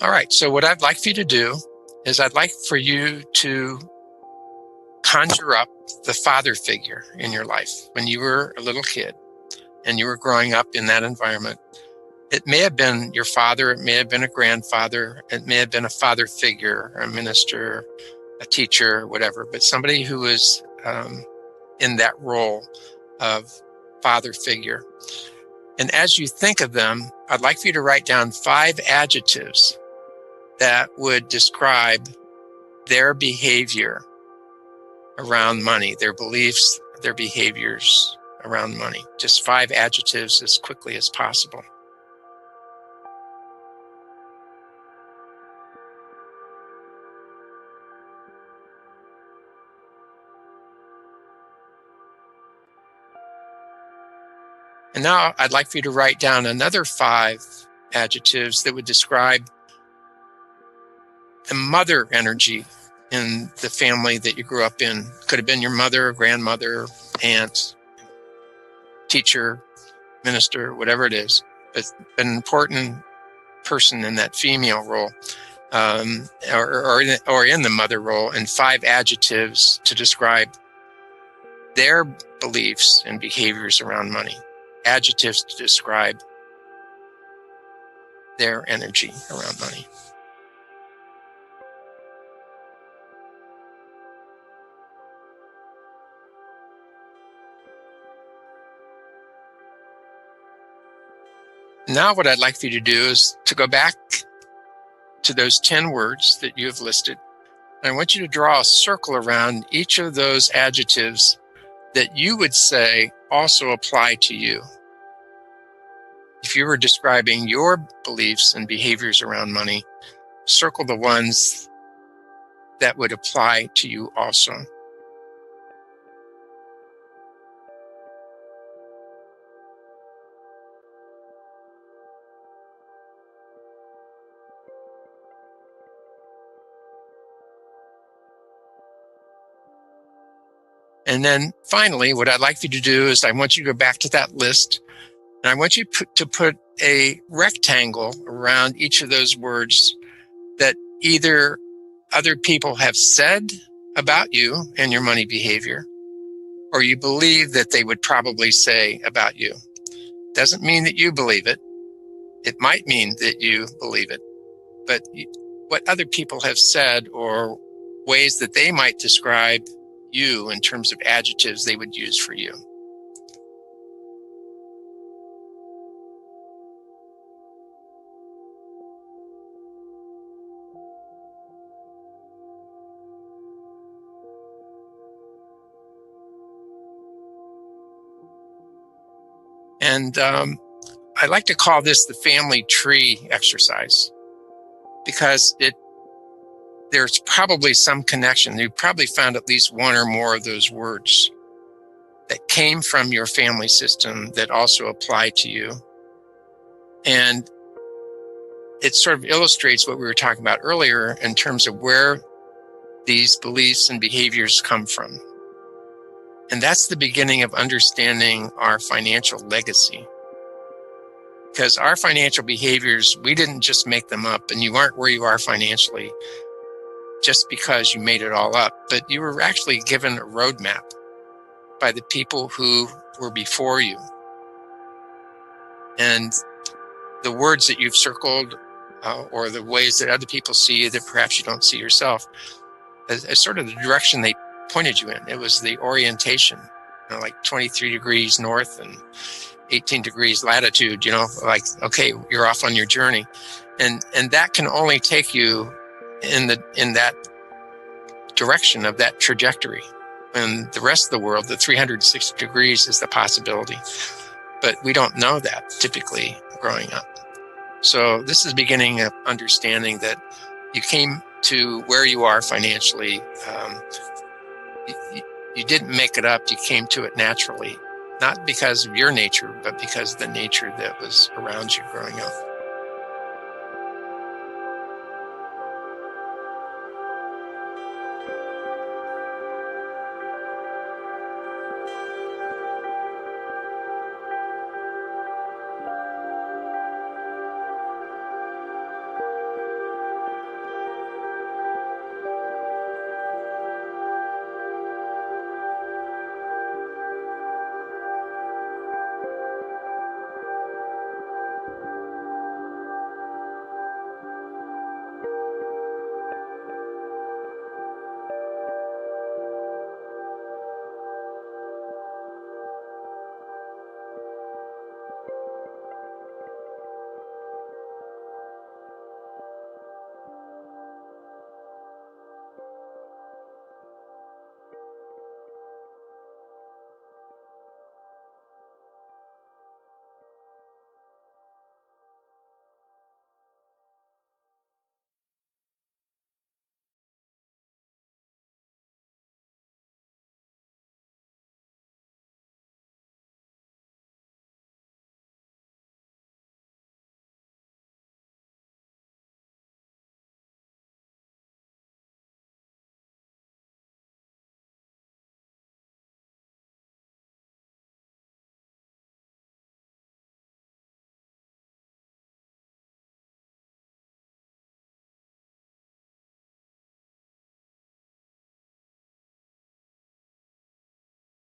All right, so what I'd like for you to do is I'd like for you to conjure up the father figure in your life when you were a little kid and you were growing up in that environment. It may have been your father, it may have been a grandfather, it may have been a father figure, a minister, a teacher, whatever, but somebody who was in that role of father figure. And as you think of them, I'd like for you to write down 5 adjectives that would describe their behavior around money, their beliefs, their behaviors around money. Just 5 adjectives as quickly as possible. And now I'd like for you to write down another 5 adjectives that would describe the mother energy in the family that you grew up in. Could have been your mother, grandmother, aunt, teacher, minister, whatever it is, but an important person in that female role, or in the mother role, and 5 adjectives to describe their beliefs and behaviors around money. Adjectives to describe their energy around money. Now what I'd like for you to do is to go back to those 10 words that you have listed. And I want you to draw a circle around each of those adjectives that you would say also apply to you. If you were describing your beliefs and behaviors around money, circle the ones that would apply to you also. And then finally, what I'd like you to do is I want you to go back to that list, and I want you to put a rectangle around each of those words that either other people have said about you and your money behavior, or you believe that they would probably say about you. Doesn't mean that you believe it. It might mean that you believe it, but what other people have said or ways that they might describe you in terms of adjectives they would use for you. And I like to call this the family tree exercise, because there's probably some connection. You probably found at least one or more of those words that came from your family system that also apply to you. And it sort of illustrates what we were talking about earlier in terms of where these beliefs and behaviors come from. And that's the beginning of understanding our financial legacy. Because our financial behaviors, we didn't just make them up, and you aren't where you are financially just because you made it all up, but you were actually given a roadmap by the people who were before you. And the words that you've circled, or the ways that other people see you that perhaps you don't see yourself, as sort of the direction they pointed you in. It was the orientation, like 23 degrees north and 18 degrees latitude, like, okay, you're off on your journey. And that can only take you in that direction of that trajectory. And the rest of the world, the 360 degrees is the possibility. But we don't know that typically growing up. So this is beginning of understanding that you came to where you are financially. You didn't make it up. You came to it naturally, not because of your nature, but because of the nature that was around you growing up.